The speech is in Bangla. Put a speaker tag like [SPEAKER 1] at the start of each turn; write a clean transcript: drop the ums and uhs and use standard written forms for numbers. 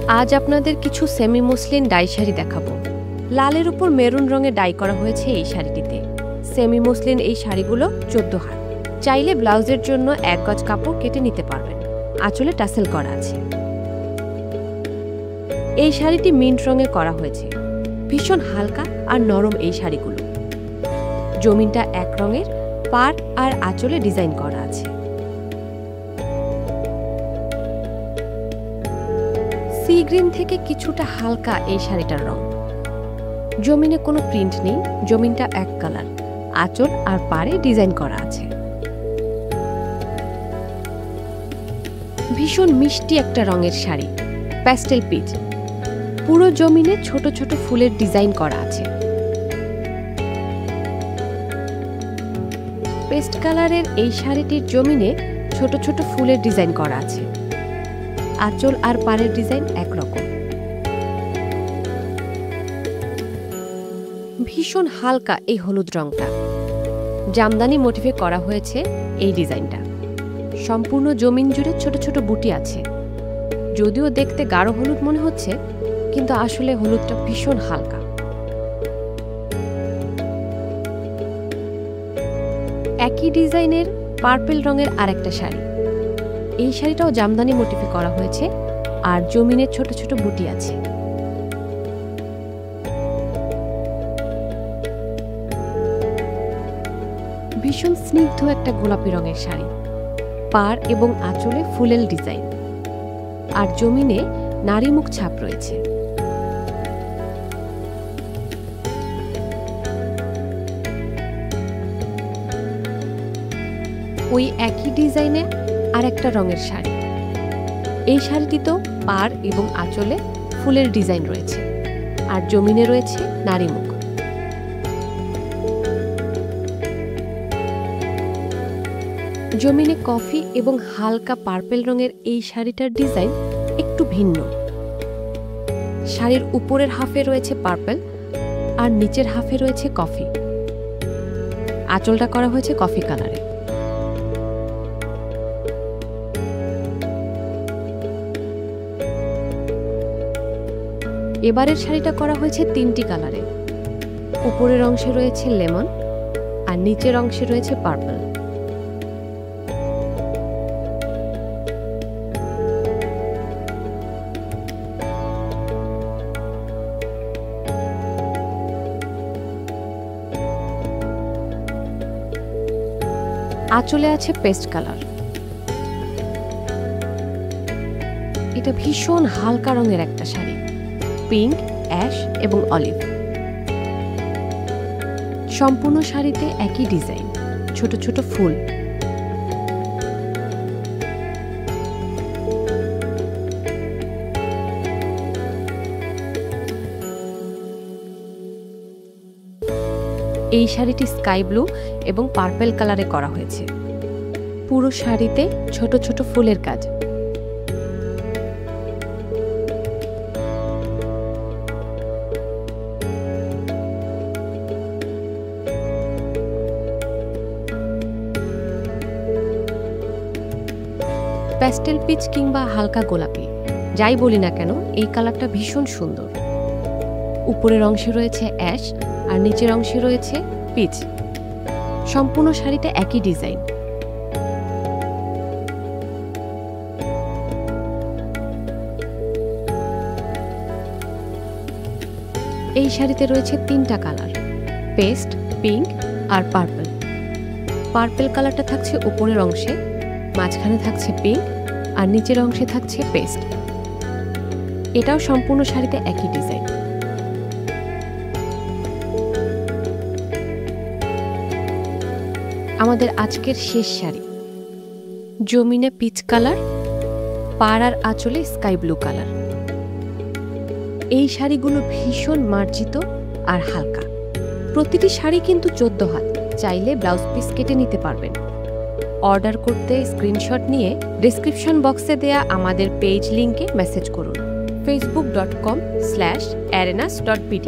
[SPEAKER 1] আজ আপনাদের কিছু সেমি মসলিন ডাই শাড়ি দেখাবো। লালের উপর মেরুন রঙে ডাই করা হয়েছে এই শাড়িটিতে। সেমি মসলিন এই শাড়িগুলো 14 হাত। চাইলে ব্লাউজের জন্য 1 গজ কাপড় কেটে নিতে পারবেন। আঁচলে টাসেল করা আছে। এই শাড়িটি মিন্ট রঙে করা হয়েছে। ভীষণ হালকা আর নরম এই শাড়িগুলো। জমিনটা এক রঙের, পাড় আর আঁচলে ডিজাইন করা আছে। সি গ্রিন থেকে কিছুটা হালকা এই শাড়িটার রং। জমিনে কোনো প্রিন্ট নেই, জমিনটা এক কালার, আঁচল আর পাড়ে ডিজাইন করা আছে। ভীষণ মিষ্টি একটা রঙের শাড়ি, প্যাস্টেল পিচ। পুরো জমিনে ছোট ছোট ফুলের ডিজাইন করা আছে। পেস্ট কালারের এই শাড়িটির জমিনে ছোট ছোট ফুলের ডিজাইন করা আছে। আঁচল আর পাড়ের ডিজাইন একরকম। ভীষণ হালকা এই হলুদ রংটা। জামদানি মোটিভে করা হয়েছে এই ডিজাইনটা। সম্পূর্ণ জমিন জুড়ে ছোট ছোট বুটি আছে। যদিও দেখতে গাঢ় হলুদ মনে হচ্ছে, কিন্তু আসলে হলুদটা ভীষণ হালকা। একই ডিজাইনের পার্পেল রঙের আরেকটা শাড়ি। এই শাড়িটাও জামদানি মোটিফে করা হয়েছে আর জমিনের ছোট ছোট বুটি আছে। ভীষণ স্নিগ্ধ একটা গোলাপি রঙের শাড়ি। পাড় এবং আঁচলে ফুলেল ডিজাইন আর জমিনে নারী মুখ ছাপ রয়েছে। ওই একই ডিজাইনে আর একটা রঙের শাড়ি। এই শাড়িটিতেও পাড় এবং আঁচলে ফুলের ডিজাইন রয়েছে আর জমিনে রয়েছে নারী মুখ। জমিনে কফি এবং হালকা পার্পেল রঙের এই শাড়িটার ডিজাইন একটু ভিন্ন। শাড়ির উপরের হাফে রয়েছে পার্পেল আর নিচের হাফে রয়েছে কফি। আঁচলটা করা হয়েছে কফি কালারে। এবারের শাড়িটা করা হয়েছে 3টি কালারে। উপরের অংশে রয়েছে লেমন আর নিচের অংশে রয়েছে পার্পল। আঁচলে আছে পেস্ট কালার। এটা ভীষণ হালকা রঙের একটা শাড়ি, পিঙ্ক, অ্যাশ এবং অলিভ। সম্পূর্ণ শাড়িতে একই ডিজাইন, ছোট ছোট ফুল। এই শাড়িটি স্কাই ব্লু এবং পার্পেল কালারে করা হয়েছে। পুরো শাড়িতে ছোট ছোট ফুলের কাজ। প্যাস্টেল পিচ কিংবা হালকা গোলাপি, যাই বলি না কেন, এই কালারটা ভীষণ সুন্দর। উপরের অংশে রয়েছে অ্যাশ আর নিচের অংশে রয়েছে পিচ। সম্পূর্ণ শাড়িটা একই ডিজাইন। এই শাড়িতে রয়েছে 3টা কালার, পেস্ট, পিঙ্ক আর পার্পল। পার্পল কালারটা থাকছে উপরের অংশে, মাঝখানে থাকছে পিঙ্ক আর নিচের অংশে থাকছে পেস্ট। এটাও সম্পূর্ণ শাড়িতে একই ডিজাইন। আমাদের আজকের শেষ শাড়ি, জমিনে পিচ কালার, পাড় আর আঁচলে স্কাই ব্লু কালার। এই শাড়িগুলো ভীষণ মার্জিত আর হালকা। প্রতিটি শাড়ি কিন্তু 14 হাত। চাইলে ব্লাউজ পিস কেটে নিতে পারবেন। অর্ডার করতে স্ক্রিনশট নিয়ে ডেসক্রিপশন বক্সে দেয়া আমাদের পেজ লিংকে মেসেজ করুন facebook.com/arenas.bd।